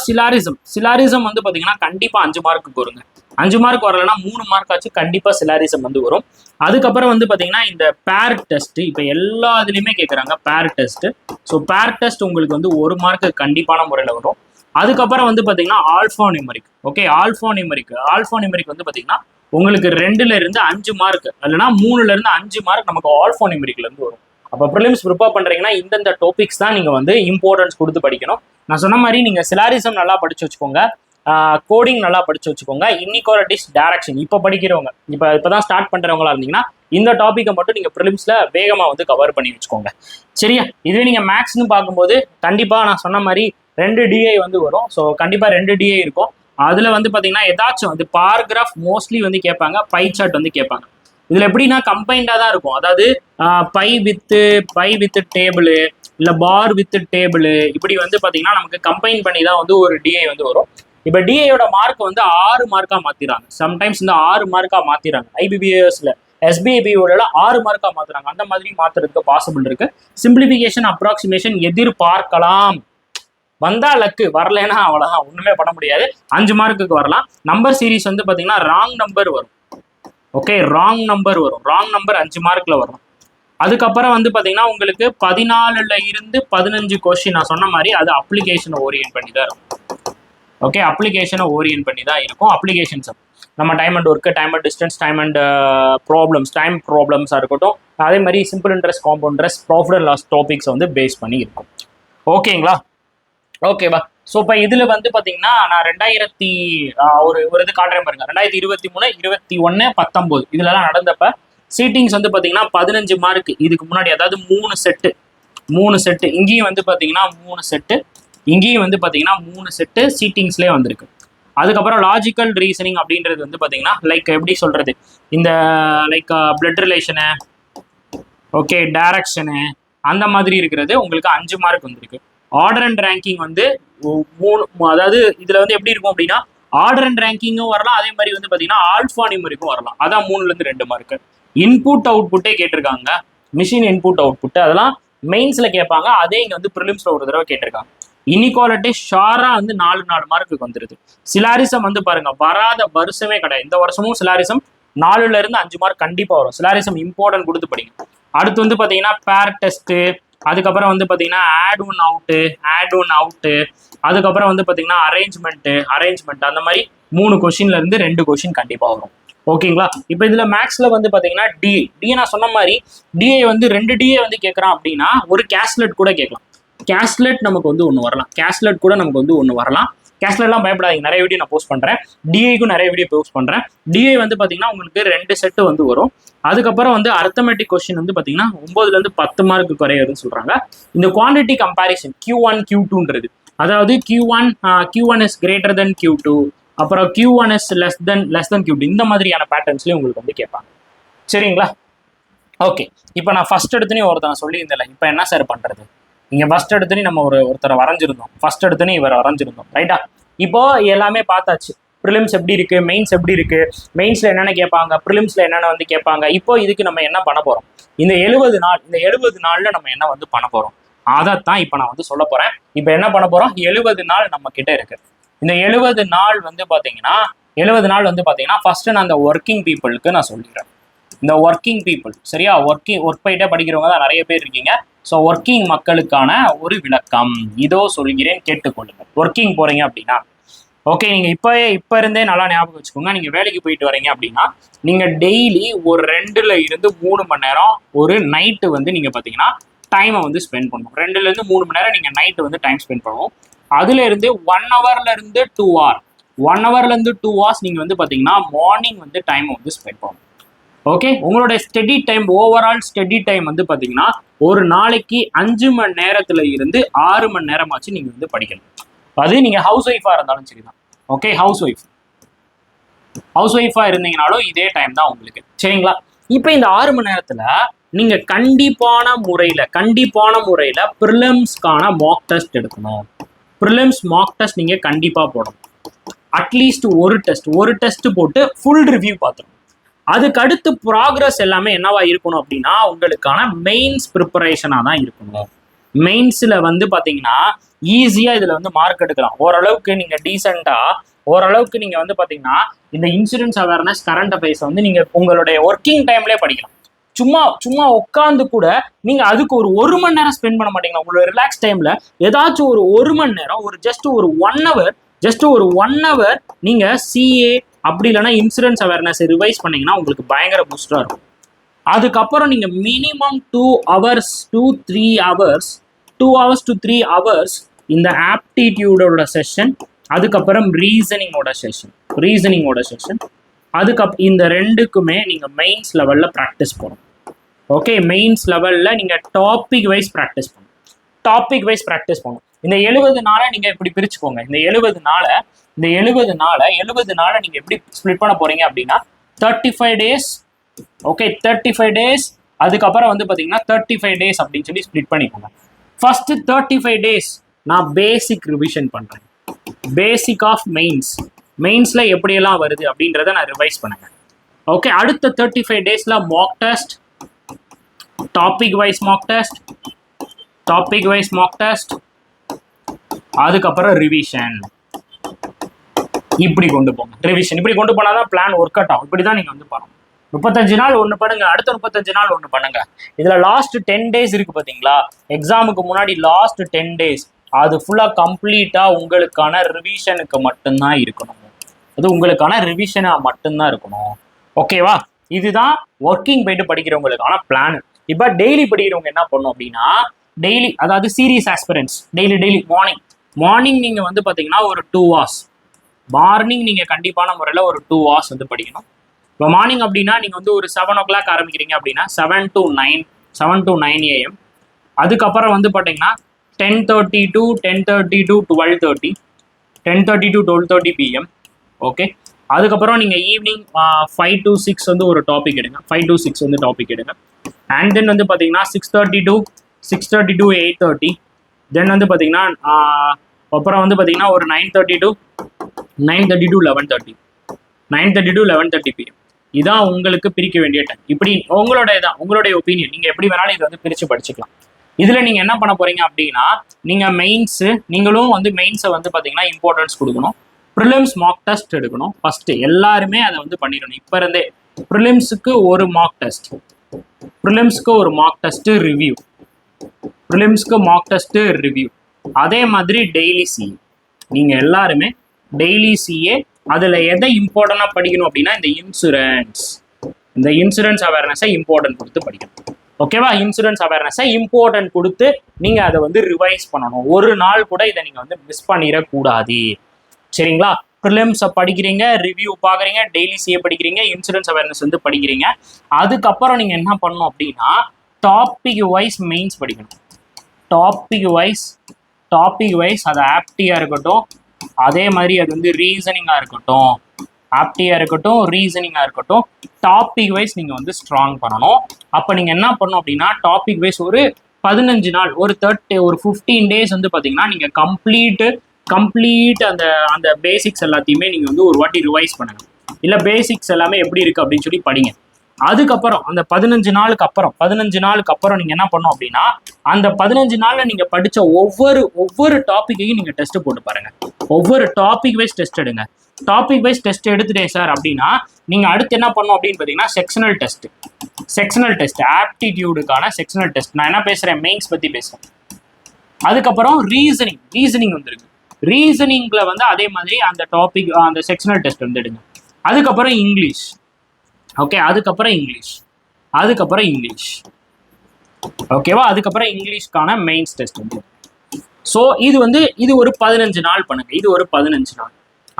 சிலாரிசம் வந்து பாத்தீங்கன்னா கண்டிப்பா 5 மார்க்குக்கு வருங்க. 5 மார்க் வரலன்னா 3 மார்க் ஆச்சு கண்டிப்பா சிலாரிசம் வந்து வரும். அதுக்கப்புறம் வந்து பாத்தீங்கன்னா இந்த பேர் டெஸ்ட், இப்ப எல்லா இதுலயுமே கேட்கறாங்க பேர் டெஸ்ட். ஸோ பேர் டெஸ்ட் உங்களுக்கு வந்து 1 மார்க் கண்டிப்பான முறையில வரும். அதுக்கப்புறம் வந்து பாத்தீங்கன்னா alpha numeric. Okay, alpha numeric வந்து பாத்தீங்கன்னா உங்களுக்கு 2ல இருந்து 5 மார்க், இல்லைன்னா 3ல இருந்து 5 மார்க் நமக்கு ஆல்ஃபா நியூமரிக்ல இருந்து வரும். அப்போ ப்ரிலிம்ஸ் ப்ரிப்பேர் பண்றீங்கன்னா இந்தந்த டாபிக்ஸ் தான் நீங்க வந்து இம்பார்ட்டன்ஸ் கொடுத்து படிக்கணும். நான் சொன்ன மாதிரி நீங்க சிலாரிசம் நல்லா படிச்சு வச்சுக்கோங்க, கோடிங் நல்லா படிச்சு வச்சுக்கோங்க, இன்இக்வாலிட்டிஸ், டைரக்ஷன் இப்போ படிக்கிறவங்க, இப்பதான் ஸ்டார்ட் பண்றவங்களா இருந்தீங்கன்னா இந்த டாப்பிக்கை மட்டும் நீங்க ப்ரிலிம்ஸ்ல வேகமா வந்து கவர் பண்ணி வச்சுக்கோங்க. சரியா? இதுவே நீங்க மேக்ஸ்னு பார்க்கும்போது கண்டிப்பா நான் சொன்ன மாதிரி 2 டிஐ வந்து வரும். ஸோ கண்டிப்பா 2 டிஐ இருக்கும். அதுல வந்து பாத்தீங்கன்னா ஏதாச்சும் வந்து பாராகிராஃப் மோஸ்ட்லி வந்து கேட்பாங்க, பை சார்ட் வந்து கேட்பாங்க. இதுல எப்படின்னா கம்பைண்டா தான் இருக்கும். அதாவது பை வித் டேபிள், இல்ல பார் வித் டேபிள், இப்படி வந்து பாத்தீங்கன்னா நமக்கு கம்பைன் பண்ணி தான் வந்து ஒரு டிஐ வந்து வரும். இப்ப டிஐயோட மார்க் வந்து 6 மார்க்கா மாத்திராங்க. சம்டைம்ஸ் இந்த 6 மார்க்கா மாத்திராங்க. ஐபிபிஎஸ்ல SBIBOல 6 மார்க்கா மாத்துறாங்க. அந்த மாதிரி மாத்துறதுக்கு பாசிபிள் இருக்கு. சிம்பிளிபிகேஷன், அப்ராக்சிமேஷன் எதிர்பார்க்கலாம். வந்தா லக்கு, வரலன்னா அவ்வளவுதான், ஒண்ணுமே பண்ண முடியாது. 5 மார்க்குக்கு வரலாம். நம்பர் சீரிஸ் வந்து பாத்தீங்கன்னா ராங் நம்பர் வரும். ஓகே, ராங் நம்பர் வரும். ராங் நம்பர் 5 மார்க்ல வரும். அதுக்கப்புறம் வந்து பாத்தீங்கன்னா உங்களுக்கு 14ல இருந்து 15 கொஸ்டின் நான் சொன்ன மாதிரி அது அப்ளிகேஷனை ஓரியன்ட் பண்ணி தான் இருக்கும். ஓகே, அப்ளிகேஷனை ஓரியன்ட் பண்ணி தான் இருக்கும். அப்ளிகேஷன்ஸ் நம்ம time and work, time and distance, time ப்ராப்ளம்ஸாக இருக்கட்டும், அதே மாதிரி simple interest, compound interest, profit and loss topics வந்து பேஸ் பண்ணி இருக்கும். ஓகேங்களா? ஓகேவா? ஸோ இப்போ இதில் வந்து பார்த்தீங்கன்னா நான் 2000 ஒரு இது காட்டுறேன் பாருங்க. 2023, 21, 19 இதுலலாம் நடந்தப்ப சீட்டிங்ஸ் வந்து பார்த்தீங்கன்னா 15 மார்க் இதுக்கு முன்னாடி, அதாவது 3 செட்டு இங்கேயும் வந்து பார்த்தீங்கன்னா 3 செட்டு, இங்கேயும் வந்து பார்த்தீங்கன்னா 3 செட்டு சீட்டிங்ஸ்லேயே வந்திருக்கு. அதுக்கப்புறம் லாஜிக்கல் ரீசனிங் அப்படின்றது வந்து பார்த்தீங்கன்னா லைக் எப்படி சொல்றது, இந்த like blood relation, okay, direction, அந்த மாதிரி இருக்கிறது உங்களுக்கு 5 மார்க் வந்திருக்கு. ஆர்டர் அண்ட் ரேங்கிங் வந்து 3, அதாவது இதுல வந்து எப்படி இருக்கும் அப்படின்னா ஆர்டர் அண்ட் ரேங்கிங்கும் வரலாம், அதே மாதிரி வந்து பாத்தீங்கன்னா ஆல்ஃபா நியூமரிக்கும் வரலாம். அதான் 3ல இருந்து 2 மார்க். இன்புட் அவுட்புட்டே கேட்டிருக்காங்க, மிஷின் இன்புட் அவுட்புட், அதெல்லாம் மெயின்ஸ்ல கேட்பாங்க. அதே இங்க வந்து ப்ரிலிம்ஸ்ல ஒரு தடவை கேட்டிருக்காங்க. இன்இக்வாலிட்டி ஷாரா வந்து 4 மார்க்குக்கு வந்துருது. சிலாரிசம் வந்து பாருங்க வராத வருஷமே கிடையாது. இந்த வருஷமும் சிலாரிசம் 4ல இருந்து 5 மார்க் கண்டிப்பா வரும். சிலாரிசம் இம்பார்ட்டன்ட் கொடுத்து படிங்க. அடுத்து வந்து பாத்தீங்கன்னா பேர் டெஸ்ட், அதுக்கப்புறம் வந்து பாத்தீங்கன்னா ஆட் ஒன் அவுட்டு, அதுக்கப்புறம் வந்து பாத்தீங்கன்னா அரேஞ்ச்மெண்ட், அந்த மாதிரி 3 கொஸ்டின்ல இருந்து 2 கொஸ்டின் கண்டிப்பா வரும். ஓகேங்களா? இப்போ இதுல மேக்ஸ்ல வந்து பாத்தீங்கன்னா டி நான் சொன்ன மாதிரி டிஏ வந்து 2 டிஏ வந்து கேட்கறான் அப்படின்னா ஒரு கேஸ்லெட் கூட கேட்கலாம். கேஸ்லெட் நமக்கு வந்து ஒன்று வரலாம். கேஸ்லெட்லாம் பயப்படாதீங்க, நிறைய வீடியோ நான் போஸ்ட் பண்றேன். டிஐக்கும் நிறைய வீடியோ போஸ்ட் பண்றேன். டிஐ வந்து பாத்தீங்கன்னா உங்களுக்கு 2 செட்டு வந்து வரும். அதுக்கப்புறம் வந்து அர்த்தமெட்டிக் கொஸ்டின் வந்து பாத்தீங்கன்னா 9ல இருந்து 10 மார்க் குறையுதுன்னு சொல்றாங்க. இந்த குவான்டிட்டி கம்பேரிசன் Q1 Q2ன்றது, அதாவது Q1 is greater than Q2, அப்புறம் Q1 is less than Q2, இந்த மாதிரியான பேட்டர்ன்ஸ்லயும் உங்களுக்கு வந்து கேட்பாங்க. சரிங்களா? ஓகே, இப்போ நான் ஃபர்ஸ்ட் எடுத்துனே ஒருத்தனை சொல்லியிருந்தேன், இப்போ என்ன சார் பண்றது? இங்க ஃபர்ஸ்ட் எடுத்துனே நம்ம ஒருத்தரை இவரை வரைஞ்சிருந்தோம், ரைட்டா? இப்போ எல்லாமே பார்த்தாச்சு. ப்ரிலிம்ஸ் எப்படி இருக்கு, மெயின்ஸ் எப்படி இருக்கு, மெயின்ஸ்ல என்னென்ன கேட்பாங்க, ப்ரிலிம்ஸ்ல என்னென்ன வந்து கேட்பாங்க. இப்போ இதுக்கு நம்ம என்ன பண்ண போறோம்? இந்த 70 நாள்ல நம்ம என்ன வந்து பண்ண போறோம், அதைத்தான் இப்போ நான் வந்து சொல்ல போறேன். இப்போ என்ன பண்ண போறோம்? 70 நாள் நம்ம கிட்ட இருக்கு. இந்த 70 நாள் வந்து பாத்தீங்கன்னா ஃபர்ஸ்ட் நான் அந்த ஒர்க்கிங் பீப்புளுக்கு நான் சொல்லிடுறேன். இந்த ஒர்க்கிங் பீப்புள், சரியா? ஒர்க் போயிட்டே படிக்கிறவங்க தான் நிறைய பேர் இருக்கீங்க. ஸோ ஒர்க்கிங் மக்களுக்கான ஒரு விளக்கம் இதோ சொல்கிறேன், கேட்டுக்கொள்ளுங்கள். ஒர்க்கிங் போறீங்க அப்படின்னா, ஓகே, நீங்க இப்ப இருந்தே நல்லா ஞாபகம் வச்சுக்கோங்க. நீங்க வேலைக்கு போயிட்டு வரீங்க அப்படின்னா நீங்க டெய்லி ஒரு 2ல இருந்து 3 மணி நேரம் ஒரு நைட்டு வந்து நீங்க பாத்தீங்கன்னா டைமை வந்து ஸ்பெண்ட் பண்ணணும். 2ல இருந்து 3 மணி நேரம் நீங்க நைட்டு வந்து டைம் ஸ்பெண்ட் பண்ணுவோம். அதுல இருந்து 1 ஹவர்ல இருந்து 2 ஹவர்ஸ் நீங்க வந்து பாத்தீங்கன்னா மார்னிங் வந்து டைம் வந்து ஸ்பெண்ட் பண்ணணும். ஓகே, உங்களோட study time, overall study time வந்து பாத்தீங்கன்னா ஒரு நாளைக்கு 5 மணி நேரத்துல இருந்து 6 மணி நேரமாச்சு நீங்க வந்து படிக்கணும். அது நீங்க ஹவுஸ் ஒய்ஃபா இருந்தாலும் சரிதான். ஓகே, ஹவுஸ் ஒய்ஃபா இருந்தீங்கனாலும் இதே டைம் தான் உங்களுக்கு. சரிங்களா? இப்போ இந்த 6 மணி நேரத்துல நீங்க கண்டிப்பான முறையில ப்ரிலிம்ஸ்க்கான மாக் டெஸ்ட் எடுக்கணும். ப்ரிலிம்ஸ் மாக் டெஸ்ட் நீங்க கண்டிப்பா போடணும். அட்லீஸ்ட் ஒரு டெஸ்ட் போட்டு ஃபுல் ரிவ்யூ பார்த்துரும். அதுக்கு அடுத்து ப்ராக்ரஸ் எல்லாமே என்னவா இருக்கணும் அப்படின்னா உங்களுக்கான மெயின்ஸ் ப்ரிப்பரேஷனாக தான் இருக்கணும். மெயின்ஸில் வந்து பார்த்தீங்கன்னா ஈஸியாக இதில் வந்து மார்க் எடுக்கலாம். ஓரளவுக்கு நீங்கள் டீசெண்டாக ஓரளவுக்கு நீங்கள் வந்து பார்த்தீங்கன்னா இந்த இன்சூரன்ஸ் அவேர்னஸ் கரண்ட் அஃபேர்ஸ் வந்து நீங்கள் உங்களுடைய ஒர்க்கிங் டைம்லேயே படிக்கலாம். சும்மா உட்காந்து கூட நீங்கள் அதுக்கு ஒரு மணி நேரம் ஸ்பெண்ட் பண்ண மாட்டீங்களா? உங்களோட ரிலாக்ஸ் டைமில் ஏதாச்சும் ஒரு மணி நேரம் ஜஸ்ட் ஒரு 1 hour நீங்கள் சிஏ அப்படி இல்லைன்னா இன்சூரன்ஸ் அவேர்னஸ் ரிவைஸ் பண்ணீங்கன்னா உங்களுக்கு பயங்கர பூஸ்டா இருக்கும். அதுக்கப்புறம் நீங்க மினிமம் 2 hours to 3 hours இந்த ஆப்டிடியூடோட செஷன், அதுக்கப்புறம் ரீசனிங்கோட செஷன் அதுக்கப்புறம் இந்த ரெண்டுக்குமே நீங்க மெயின்ஸ் லெவல்ல ப்ராக்டிஸ் பண்ணணும். ஓகே, மெயின்ஸ் லெவல்ல நீங்க டாபிக் வைஸ் ப்ராக்டிஸ் பண்ணணும். இந்த 70 நாளை நீங்க இப்படி பிரிச்சுக்கோங்க. இந்த 70 நாளை நீங்க எப்படி ஸ்ப்ளிட் பண்ண போறீங்க அப்படின்னா 35 days. Okay, 35 days. அதுக்கப்புறம் வந்து பாத்தீங்கன்னா 35 days அப்படின்னு சொல்லி ஸ்ப்ளிட் பண்ணிக்கோங்க. ஃபர்ஸ்ட் 35 days நான் பேசிக் ரிவிஷன் பண்றேன். பேசிக் ஆஃப் மெயின்ஸ்ல எப்படியெல்லாம் வருது அப்படின்றத நான் ரிவைஸ் பண்ணுங்க. ஓகே, அடுத்த 35 daysல mock test, topic wise mock test, அதுக்கப்புறம் ரிவிஷன். இப்படி கொண்டு போங்க. ரிவிஷன் இப்படி கொண்டு போனாதான் பிளான் ஒர்க் அவுட் ஆகும். இப்படிதான் நீங்க வந்து பண்ணணும். 35 நாள் ஒன்று பண்ணுங்க, அடுத்த 35 நாள் ஒன்று பண்ணுங்க. இதுல லாஸ்ட் 10 days இருக்கு பாத்தீங்களா, எக்ஸாமுக்கு முன்னாடி லாஸ்ட் 10 days அது ஃபுல்லா கம்ப்ளீட்டா உங்களுக்கான ரிவிஷனுக்கு மட்டும்தான் இருக்கணும். ஓகேவா? இதுதான் ஒர்க்கிங் போயிட்டு படிக்கிறவங்களுக்கான பிளான். இப்ப டெய்லி படிக்கிறவங்க என்ன பண்ணும் அப்படின்னா டெய்லி, அதாவது சீரியஸ் ஆஸ்பிரன்ஸ் டெய்லி மார்னிங் நீங்க வந்து பாத்தீங்கன்னா ஒரு 2 hours மார்னிங் நீங்க கண்டிப்பான முறையில் ஒரு 2 hours வந்து படிக்கணும். இப்போ மார்னிங் அப்படின்னா நீங்க வந்து ஒரு 7 o'clock ஆரம்பிக்கிறீங்க அப்படின்னா 7 to 9 AM. அதுக்கப்புறம் வந்து பார்த்தீங்கன்னா 10:30 to 12:30 PM. ஓகே, அதுக்கப்புறம் நீங்க ஈவினிங் 5 to 6 வந்து ஒரு டாபிக் எடுங்க. அண்ட் தென் வந்து பார்த்தீங்கன்னா 6:30 to 8:30. தென் வந்து பார்த்தீங்கன்னா அப்புறம் வந்து பார்த்தீங்கன்னா ஒரு 9:30 to 11:30 PM. இதான் உங்களுக்கு பிரிக்க வேண்டிய டைம். இப்படி உங்களுடைய ஒப்பீனியன், நீங்க எப்படி வேணாலும் இதை வந்து பிரிச்சு படிச்சுக்கலாம். இதுல நீங்க என்ன பண்ண போறீங்க அப்படின்னா நீங்க நீங்களும் வந்து மெயின்ஸை வந்து பாத்தீங்கன்னா இம்பார்ட்டன்ஸ் கொடுக்கணும். ப்ரிலிம்ஸ் மாக் டெஸ்ட் எடுக்கணும். ஃபர்ஸ்ட் எல்லாருமே அதை வந்து பண்ணிடணும். இப்ப இருந்தே ப்ரிலிம்ஸுக்கு ஒரு மாக் டெஸ்ட் ரிவ்யூ. அதே மாதிரி டெய்லி சிஏ, நீங்க எல்லாருமே டெய்லி சிஏ அதுல எதை இம்பார்ட்டண்டா படிக்கணும் அப்படின்னா இந்த இன்சூரன்ஸ் அவேர்னஸை இம்பார்ட்டன்ட் கொடுத்து படிக்கணும். ஓகேவா? இன்சூரன்ஸ் அவேர்னஸை இம்பார்ட்டன்ட் கொடுத்து நீங்க அதை வந்து ரிவைஸ் பண்ணணும். ஒரு நாள் கூட இதை நீங்க வந்து மிஸ் பண்ணிடக்கூடாது. சரிங்களா? ப்ரிலிம்ஸை படிக்கிறீங்க, ரிவ்யூ பார்க்குறீங்க, டெய்லி சிஏ படிக்கிறீங்க, இன்சூரன்ஸ் அவேர்னஸ் வந்து படிக்கிறீங்க. அதுக்கப்புறம் நீங்க என்ன பண்ணணும் அப்படின்னா டாபிக் வைஸ் மெயின்ஸ் படிக்கணும். டாபிக் வைஸ் அது ஆப்டியா இருக்கட்டும், அதே மாதிரி அது வந்து ரீசனிங்கா இருக்கட்டும், டாபிக் வைஸ் நீங்க வந்து ஸ்ட்ராங் பண்ணணும். அப்ப நீங்க என்ன பண்ணணும் அப்படின்னா டாபிக் வைஸ் ஒரு 15 நாள், ஒரு 15 days வந்து பாத்தீங்கன்னா நீங்க கம்ப்ளீட் அந்த பேசிக்ஸ் எல்லாத்தையுமே நீங்க வந்து ஒரு வாட்டி ரிவைஸ் பண்ணுங்க. இல்ல பேசிக்ஸ் எல்லாமே எப்படி இருக்கு அப்படின்னு சொல்லி படிங்க. அதுக்கப்புறம் அந்த 15 நாளுக்கு அப்புறம் நீங்க என்ன பண்ணணும் அப்படின்னா அந்த 15 நாள்ல நீங்க படிச்ச ஒவ்வொரு டாபிக்கையும் நீங்க டெஸ்ட் போட்டு பாருங்க. ஒவ்வொரு டாபிக் வைஸ் டெஸ்ட் எடுங்க. டாபிக் வைஸ் டெஸ்ட் எடுத்துட்டேன் சார் அப்படின்னா நீங்க அடுத்து என்ன பண்ணணும் அப்படின்னு பாத்தீங்கன்னா செக்ஷனல் டெஸ்ட் ஆப்டிடியூடுக்கான செக்ஷனல் டெஸ்ட். நான் என்ன பேசுறேன், மெயின்ஸ் பத்தி பேசுறேன். அதுக்கப்புறம் ரீசனிங் வந்துருக்கு. ரீசனிங்ல வந்து அதே மாதிரி அந்த டாபிக் அந்த செக்ஷனல் டெஸ்ட் வந்து எடுங்க. அதுக்கப்புறம் இங்கிலீஷ். ஓகே, அதுக்கப்புறம் இங்கிலீஷ். ஓகேவா? அதுக்கப்புறம் இங்கிலீஷ்க்கான மெயின்ஸ் டெஸ்ட் வந்து. ஸோ இது ஒரு 15 நாள் பண்ணுங்க.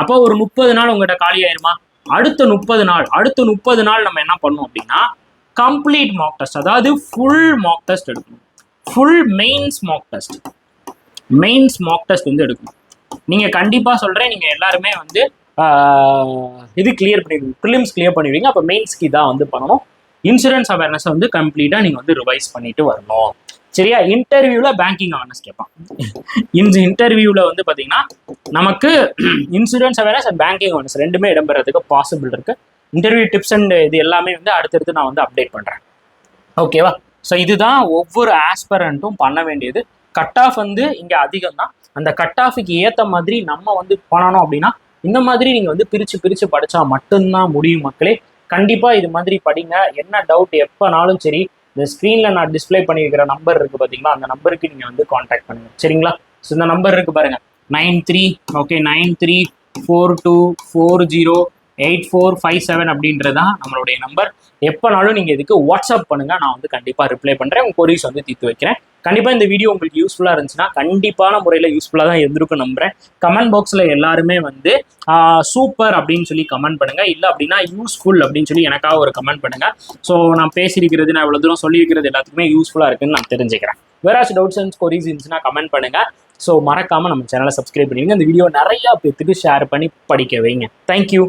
அப்போ ஒரு 30 நாள் உங்கள்கிட்ட காலி ஆயிருமா? அடுத்த 30 நாள் நம்ம என்ன பண்ணோம் அப்படின்னா கம்ப்ளீட் மாக் டெஸ்ட், அதாவது ஃபுல் மாக் டெஸ்ட் எடுக்கணும். ஃபுல் மெயின்ஸ் மாக் டெஸ்ட் வந்து எடுக்கணும். நீங்க கண்டிப்பா சொல்றேன், நீங்க எல்லாருமே வந்து இது கிளியர் பண்ணிடுவீங்க, ப்ரிலிம்ஸ் கிளியர் பண்ணிடுவீங்க. அப்போ மெயின்ஸ்க்கு தான் வந்து பண்ணணும். இன்சூரன்ஸ் அவேர்னஸ் வந்து கம்ப்ளீட்டா நீங்க வந்து ரிவைஸ் பண்ணிட்டு வரணும். சரியா? இன்டர்வியூல பேங்கிங் அவேர்னஸ் கேட்பான். இந்த இன்டர்வியூல வந்து பாத்தீங்கன்னா நமக்கு insurance awareness and banking awareness ரெண்டுமே இடம்பெறதுக்கு பாசிபிள் இருக்கு. இன்டர்வியூ டிப்ஸ் அண்ட் இது எல்லாமே வந்து அடுத்தடுத்து நான் வந்து அப்டேட் பண்றேன். ஓகேவா? ஸோ இதுதான் ஒவ்வொரு ஆஸ்பரண்ட்டும் பண்ண வேண்டியது. கட் ஆஃப் வந்து இங்க அதிகம் தான். அந்த கட் ஆஃபுக்கு ஏத்த மாதிரி நம்ம வந்து பண்ணணும் அப்படின்னா இந்த மாதிரி நீங்க வந்து பிரிச்சு பிரிச்சு படிச்சா மட்டும்தான் முடியும் மக்களே. கண்டிப்பா இது மாதிரி படிங்க. என்ன டவுட் எப்பனாலும் சரி, இந்த ஸ்க்ரீன்ல நான் டிஸ்பிளே பண்ணியிருக்கிற நம்பர் இருக்கு பாத்தீங்களா, அந்த நம்பருக்கு நீங்க வந்து காண்டாக்ட் பண்ணுங்க. சரிங்களா? ஸோ இந்த நம்பர் இருக்கு பாருங்க, 93 42408457 அப்படின்றதான் நம்மளுடைய நம்பர். எப்போனாலும் நீங்க இதுக்கு வாட்ஸ்அப் பண்ணுங்க, நான் வந்து கண்டிப்பா ரிப்ளை பண்றேன். உங்க கொரிஸ் வந்து தீர்த்து வைக்கிறேன். கண்டிப்பா இந்த வீடியோ உங்களுக்கு யூஸ்ஃபுல்லா இருந்துச்சுன்னா கண்டிப்பான முறையில் யூஸ்ஃபுல்லா தான் இருந்திருக்கும் நம்புறேன். கமெண்ட் பாக்ஸ்ல எல்லாருமே வந்து சூப்பர் அப்படின்னு சொல்லி கமெண்ட் பண்ணுங்க. இல்லை அப்படின்னா யூஸ்ஃபுல் அப்படின்னு சொல்லி எனக்காக ஒரு கமெண்ட் பண்ணுங்க. ஸோ நான் பேசியிருக்கிறது, நான் இவ்வளவு தூரம் சொல்லியிருக்கிறது எல்லாத்துக்குமே யூஸ்ஃபுல்லா இருக்குன்னு நான் தெரிஞ்சுக்கிறேன். வேற டவுட்ஸ் அண்ட் கொரிஸ் இருந்துச்சுன்னா கமெண்ட் பண்ணுங்க. ஸோ மறக்காம நம்ம சேனலை சப்ஸ்கிரைப் பண்ணிடுங்க. இந்த வீடியோ நிறைய பேருக்கு ஷேர் பண்ணி படிக்க வைங்க. தேங்க்யூ.